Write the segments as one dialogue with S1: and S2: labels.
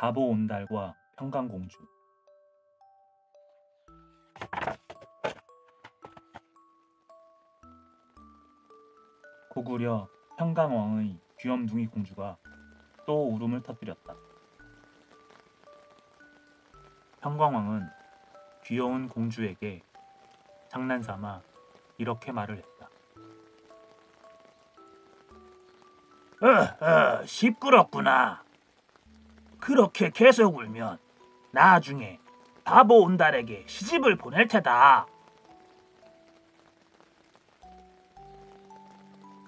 S1: 바보 온달과 평강공주. 고구려 평강왕의 귀염둥이 공주가 또 울음을 터뜨렸다. 평강왕은 귀여운 공주에게 장난삼아 이렇게 말을 했다. 시끄럽구나. 그렇게 계속 울면 나중에 바보 온달에게 시집을 보낼 테다.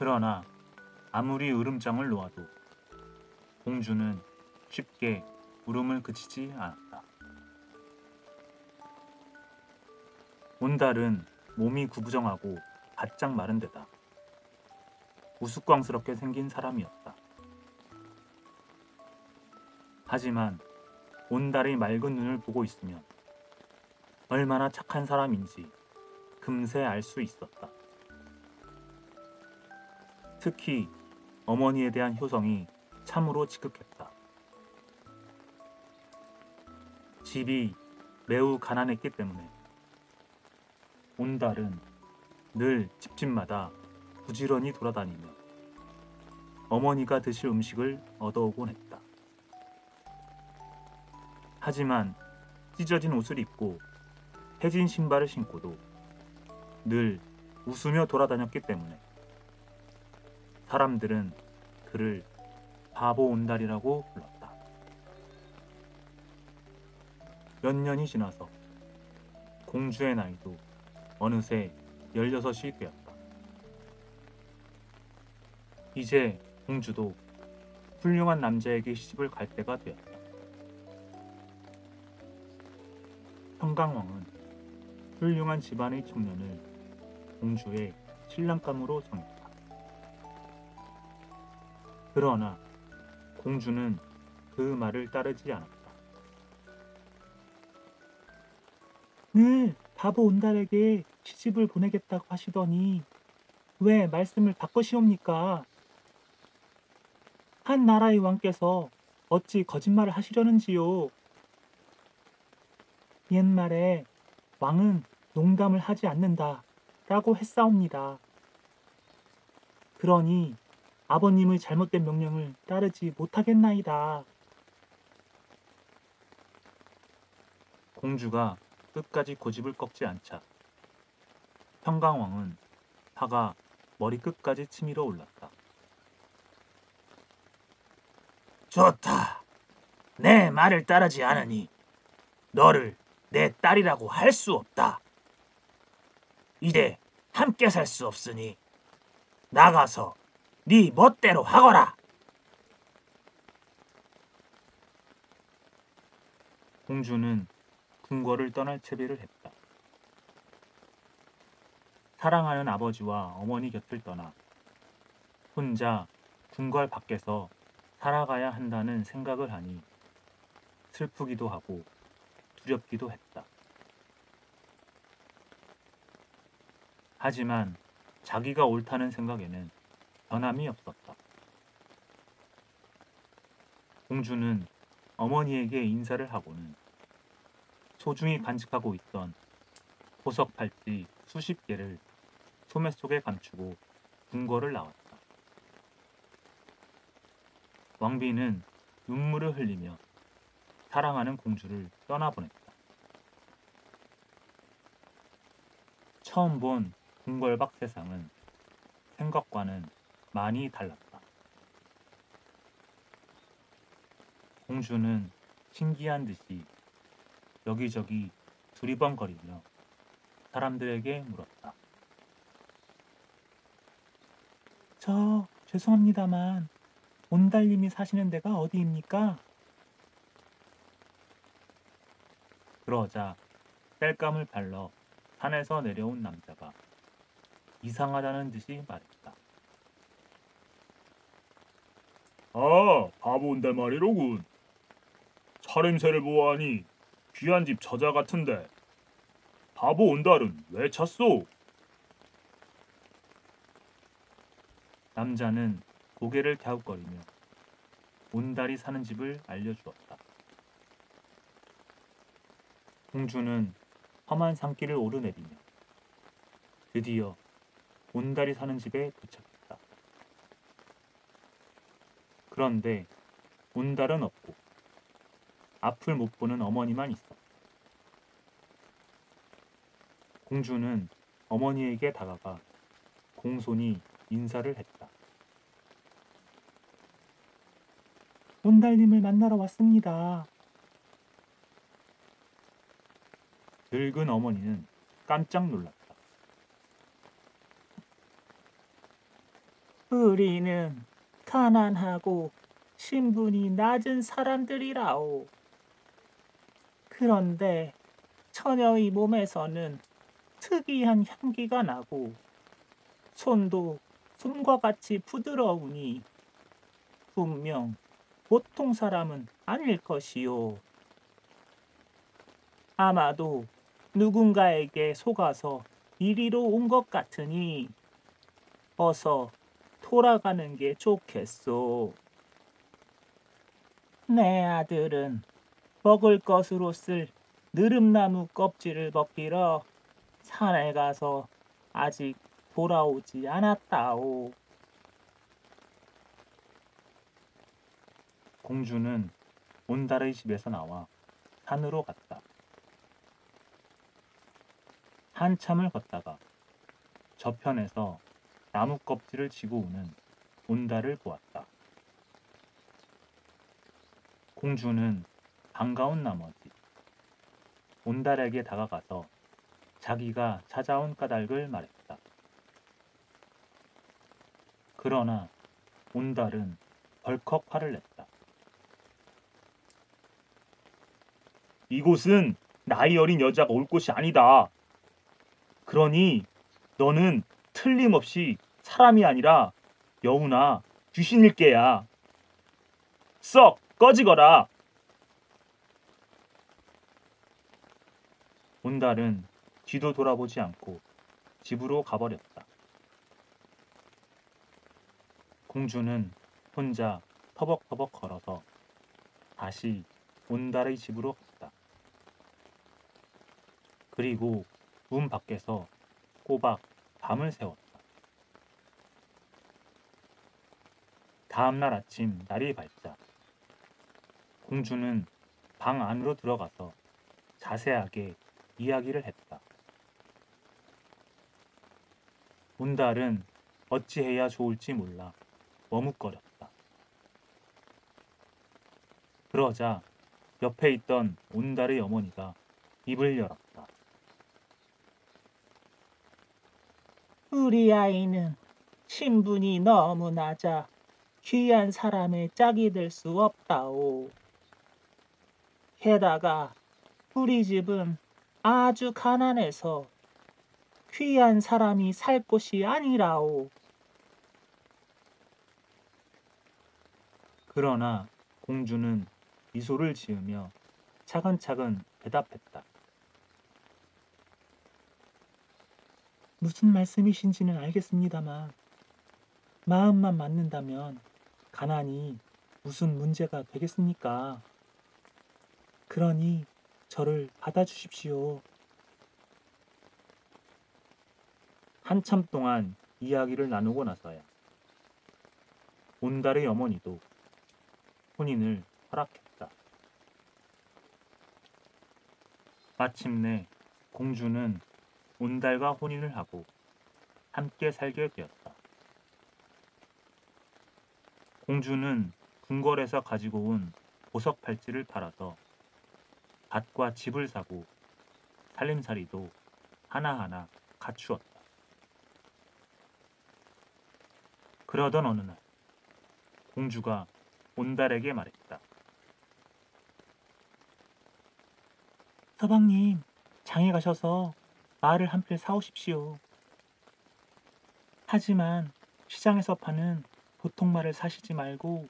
S1: 그러나 아무리 으름장을 놓아도 공주는 쉽게 울음을 그치지 않았다. 온달은 몸이 구부정하고 바짝 마른 데다 우스꽝스럽게 생긴 사람이었다. 하지만 온달의 맑은 눈을 보고 있으면 얼마나 착한 사람인지 금세 알 수 있었다. 특히 어머니에 대한 효성이 참으로 지극했다. 집이 매우 가난했기 때문에 온달은 늘 집집마다 부지런히 돌아다니며 어머니가 드실 음식을 얻어오곤 했다. 하지만 찢어진 옷을 입고 해진 신발을 신고도 늘 웃으며 돌아다녔기 때문에 사람들은 그를 바보 온달이라고 불렀다. 몇 년이 지나서 공주의 나이도 어느새 16이 되었다. 이제 공주도 훌륭한 남자에게 시집을 갈 때가 되었다. 평강왕은 훌륭한 집안의 청년을 공주의 신랑감으로 정했다. 그러나 공주는 그 말을 따르지 않았다. 늘 바보 온달에게 시집을 보내겠다고 하시더니 왜 말씀을 바꾸시옵니까? 한 나라의 왕께서 어찌 거짓말을 하시려는지요? 옛말에 왕은 농담을 하지 않는다 라고 했사옵니다. 그러니 아버님의 잘못된 명령을 따르지 못하겠나이다. 공주가 끝까지 고집을 꺾지 않자 평강왕은 화가 머리끝까지 치밀어 올랐다. 좋다. 내 말을 따르지 않으니 너를 내 딸이라고 할 수 없다. 이제 함께 살 수 없으니 나가서 네 멋대로 하거라. 공주는 궁궐을 떠날 채비를 했다. 사랑하는 아버지와 어머니 곁을 떠나 혼자 궁궐 밖에서 살아가야 한다는 생각을 하니 슬프기도 하고 두렵기도 했다. 하지만 자기가 옳다는 생각에는 변함이 없었다. 공주는 어머니에게 인사를 하고는 소중히 간직하고 있던 보석 팔찌 수십 개를 소매 속에 감추고 궁궐을 나왔다. 왕비는 눈물을 흘리며 사랑하는 공주를 떠나보냈다. 처음 본 궁궐 밖 세상은 생각과는 많이 달랐다. 공주는 신기한 듯이 여기저기 두리번거리며 사람들에게 물었다. 저 죄송합니다만 온달님이 사시는 데가 어디입니까? 그러자 땔감을 발러 산에서 내려온 남자가 이상하다는 듯이 말했다. 바보 온달 말이로군. 차림새를 보아하니 귀한 집 저자 같은데 바보 온달은 왜 찾소? 남자는 고개를 갸웃거리며 온달이 사는 집을 알려주었다. 공주는 험한 산길을 오르내리며 드디어 온달이 사는 집에 도착했다. 그런데 온달은 없고 앞을 못 보는 어머니만 있었다. 공주는 어머니에게 다가가 공손히 인사를 했다. 온달님을 만나러 왔습니다. 늙은 어머니는 깜짝 놀랐다. 우리는 가난하고 신분이 낮은 사람들이라오. 그런데 처녀의 몸에서는 특이한 향기가 나고 손도 솜과 같이 부드러우니 분명 보통 사람은 아닐 것이요. 아마도 누군가에게 속아서 이리로 온 것 같으니 어서 돌아가는 게 좋겠소. 내 아들은 먹을 것으로 쓸 느릅나무 껍질을 벗기러 산에 가서 아직 돌아오지 않았다오. 공주는 온달의 집에서 나와 산으로 갔다. 한참을 걷다가 저편에서 나무 껍질을 지고 오는 온달을 보았다. 공주는 반가운 나머지 온달에게 다가가서 자기가 찾아온 까닭을 말했다. 그러나 온달은 벌컥 화를 냈다. 이곳은 나이 어린 여자가 올 곳이 아니다. 그러니 너는 틀림없이 사람이 아니라 여우나 귀신일 게야. 썩 꺼지거라. 온달은 뒤도 돌아보지 않고 집으로 가버렸다. 공주는 혼자 터벅터벅 걸어서 다시 온달의 집으로 갔다. 그리고 문 밖에서 꼬박 밤을 새웠다. 다음날 아침 날이 밝자 공주는 방 안으로 들어가서 자세하게 이야기를 했다. 온달은 어찌해야 좋을지 몰라 머뭇거렸다. 그러자 옆에 있던 온달의 어머니가 입을 열었다. 우리 아이는 신분이 너무 낮아 귀한 사람의 짝이 될 수 없다오. 게다가 우리 집은 아주 가난해서 귀한 사람이 살 곳이 아니라오. 그러나 공주는 미소를 지으며 차근차근 대답했다. 무슨 말씀이신지는 알겠습니다만 마음만 맞는다면 가난이 무슨 문제가 되겠습니까? 그러니 저를 받아주십시오. 한참 동안 이야기를 나누고 나서야 온달의 어머니도 혼인을 허락했다. 마침내 공주는 온달과 혼인을 하고 함께 살게 되었다. 공주는 궁궐에서 가지고 온 보석 팔찌를 팔아서 밭과 집을 사고 살림살이도 하나하나 갖추었다. 그러던 어느 날 공주가 온달에게 말했다. 서방님, 장에 가셔서 말을 한 필 사오십시오. 하지만 시장에서 파는 보통 말을 사시지 말고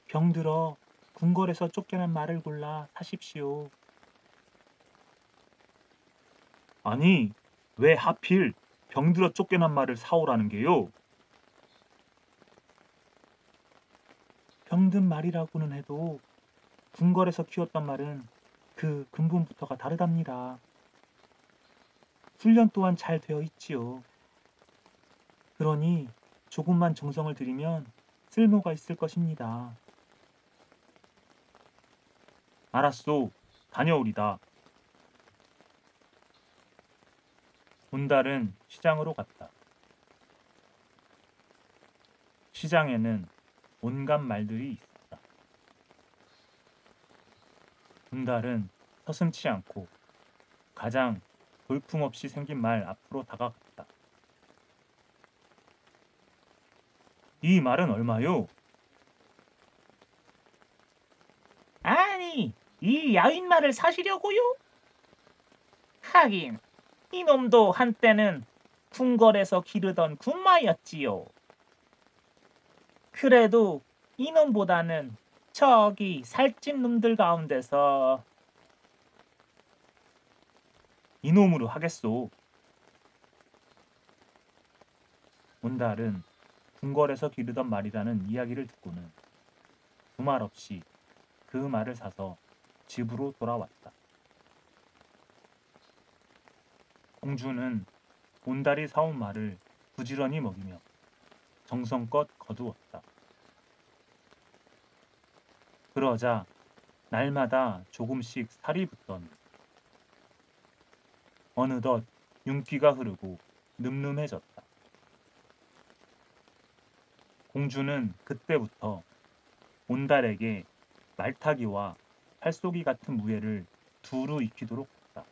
S1: 병들어 궁궐에서 쫓겨난 말을 골라 사십시오. 아니, 왜 하필 병들어 쫓겨난 말을 사오라는 게요? 병든 말이라고는 해도 궁궐에서 키웠던 말은 그 근본부터가 다르답니다. 훈련 또한 잘 되어 있지요. 그러니 조금만 정성을 들이면 쓸모가 있을 것입니다. 알았소. 다녀오리다. 온달은 시장으로 갔다. 시장에는 온갖 말들이 있었다. 온달은 서슴지 않고 가장 볼품없이 생긴 말 앞으로 다가갔다. 이 말은 얼마요?
S2: 아니, 이 야윈말을 사시려고요? 하긴, 이놈도 한때는 궁궐에서 기르던 군마였지요. 그래도 이놈보다는 저기 살찐 놈들 가운데서
S1: 이놈으로 하겠소. 온달은 궁궐에서 기르던 말이라는 이야기를 듣고는 두말 없이 그 말을 사서 집으로 돌아왔다. 공주는 온달이 사온 말을 부지런히 먹이며 정성껏 거두었다. 그러자 날마다 조금씩 살이 붙더니 어느덧 윤기가 흐르고 늠름해졌다. 공주는 그때부터 온달에게 말타기와 팔쏘기 같은 무예를 두루 익히도록 했다.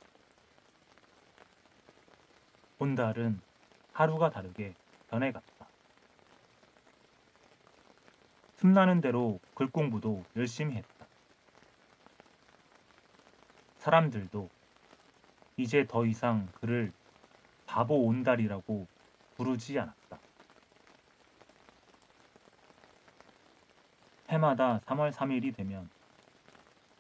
S1: 온달은 하루가 다르게 변해갔다. 틈나는 대로 글 공부도 열심히 했다. 사람들도 이제 더 이상 그를 바보 온달이라고 부르지 않았다. 해마다 3월 3일이 되면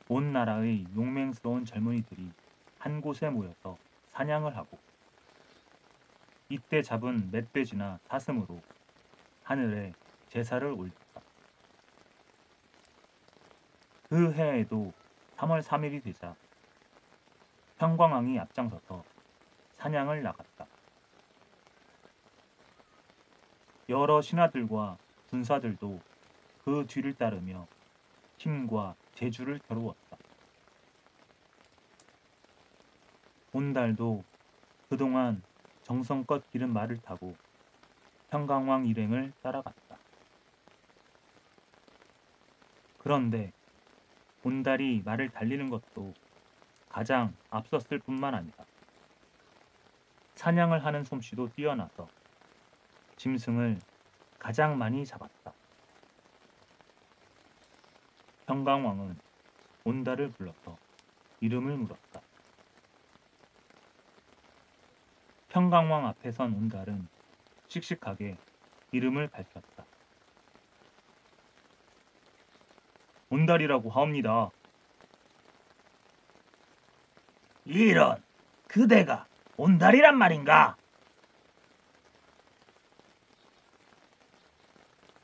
S1: 온 나라의 용맹스러운 젊은이들이 한 곳에 모여서 사냥을 하고 이때 잡은 멧돼지나 사슴으로 하늘에 제사를 올렸다. 그 해에도 3월 3일이 되자 평광왕이 앞장서서 사냥을 나갔다. 여러 신하들과 군사들도 그 뒤를 따르며 힘과 재주를 겨루었다. 온달도 그동안 정성껏 기른 말을 타고 평강왕 일행을 따라갔다. 그런데 온달이 말을 달리는 것도 가장 앞섰을 뿐만 아니라 사냥을 하는 솜씨도 뛰어나서 짐승을 가장 많이 잡았다. 평강왕은 온달을 불러서 이름을 물었다. 평강왕 앞에 선 온달은 씩씩하게 이름을 밝혔다. 온달이라고 하옵니다.
S2: 이런, 그대가 온달이란 말인가?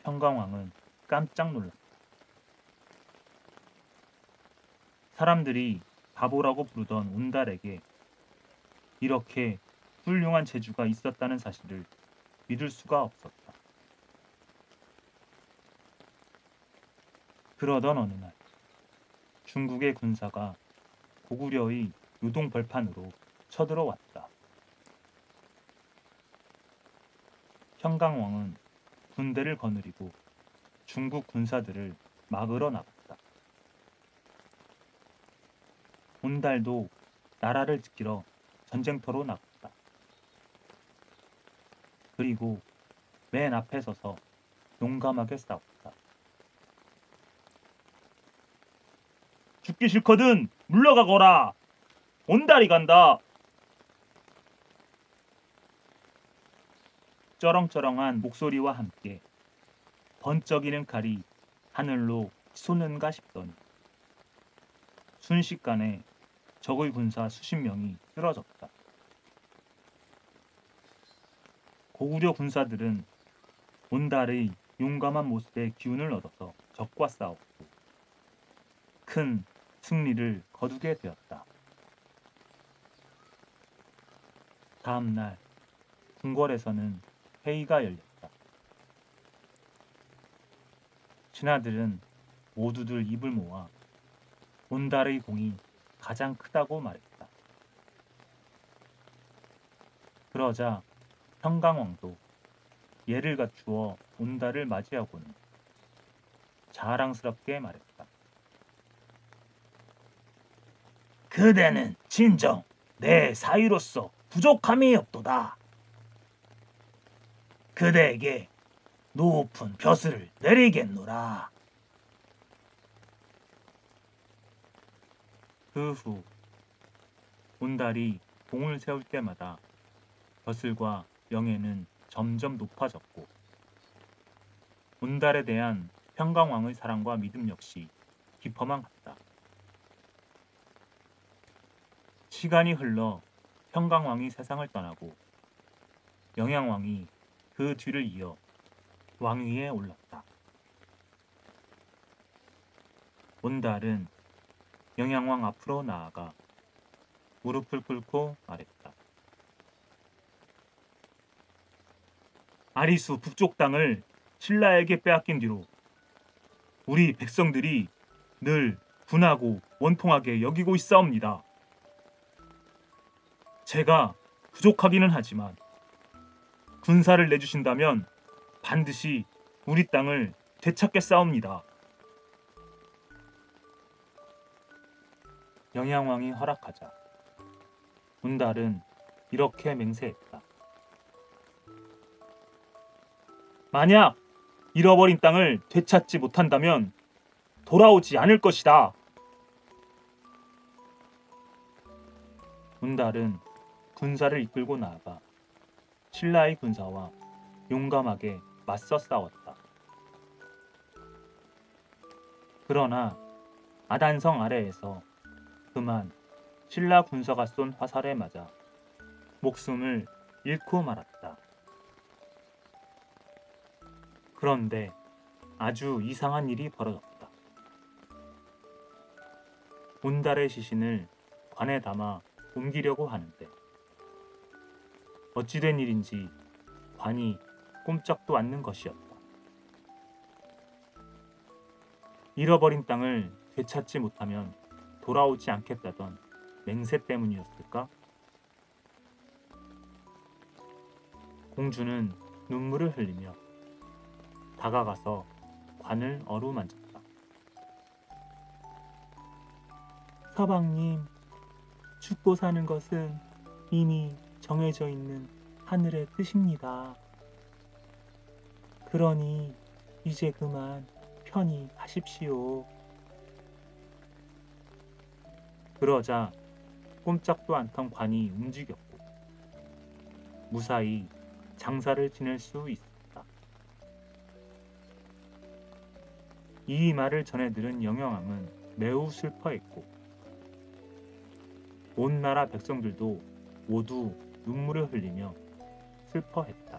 S1: 평강왕은 깜짝 놀랐다. 사람들이 바보라고 부르던 온달에게 이렇게 훌륭한 재주가 있었다는 사실을 믿을 수가 없었다. 그러던 어느 날 중국의 군사가 고구려의 요동 벌판으로 쳐들어왔다. 평강왕은 군대를 거느리고 중국 군사들을 막으러 나갔다. 온달도 나라를 지키러 전쟁터로 나갔다. 그리고 맨 앞에 서서 용감하게 싸웠다. 죽기 싫거든 물러가거라. 온달이 간다. 쩌렁쩌렁한 목소리와 함께 번쩍이는 칼이 하늘로 솟는가 싶더니 순식간에 적의 군사 수십 명이 쓰러졌다. 고구려 군사들은 온달의 용감한 모습에 기운을 얻어서 적과 싸웠고 큰 승리를 거두게 되었다. 다음 날 궁궐에서는 회의가 열렸다. 신하들은 모두들 입을 모아 온달의 공이 가장 크다고 말했다. 그러자 평강왕도 예를 갖추어 온달을 맞이하고는 자랑스럽게 말했다.
S2: 그대는 진정 내 사위로서 부족함이 없도다. 그대에게 높은 벼슬을 내리겠노라.
S1: 그 후 온달이 공을 세울 때마다 벼슬과 명예는 점점 높아졌고 온달에 대한 평강왕의 사랑과 믿음 역시 깊어만 갔다. 시간이 흘러 평강왕이 세상을 떠나고 영양왕이 그 뒤를 이어 왕위에 올랐다. 온달은 영양왕 앞으로 나아가 무릎을 꿇고 말했다. 아리수 북쪽 땅을 신라에게 빼앗긴 뒤로 우리 백성들이 늘 분하고 원통하게 여기고 있사옵니다. 제가 부족하기는 하지만 군사를 내주신다면 반드시 우리 땅을 되찾겠사옵니다. 영양왕이 허락하자 온달은 이렇게 맹세했다. 만약 잃어버린 땅을 되찾지 못한다면 돌아오지 않을 것이다. 온달은 군사를 이끌고 나아가 신라의 군사와 용감하게 맞서 싸웠다. 그러나 아단성 아래에서 그만 신라 군사가 쏜 화살에 맞아 목숨을 잃고 말았다. 그런데 아주 이상한 일이 벌어졌다. 온달의 시신을 관에 담아 옮기려고 하는데 어찌된 일인지 관이 꼼짝도 않는 것이었다. 잃어버린 땅을 되찾지 못하면 돌아오지 않겠다던 맹세 때문이었을까? 공주는 눈물을 흘리며 다가가서 관을 어루만졌다. 서방님, 죽고 사는 것은 이미 정해져 있는 하늘의 뜻입니다. 그러니 이제 그만 편히 가십시오. 그러자 꼼짝도 않던 관이 움직였고 무사히 장사를 지낼 수 있었다. 이 말을 전해 들은 영영왕은 매우 슬퍼했고 온 나라 백성들도 모두 눈물을 흘리며 슬퍼했다.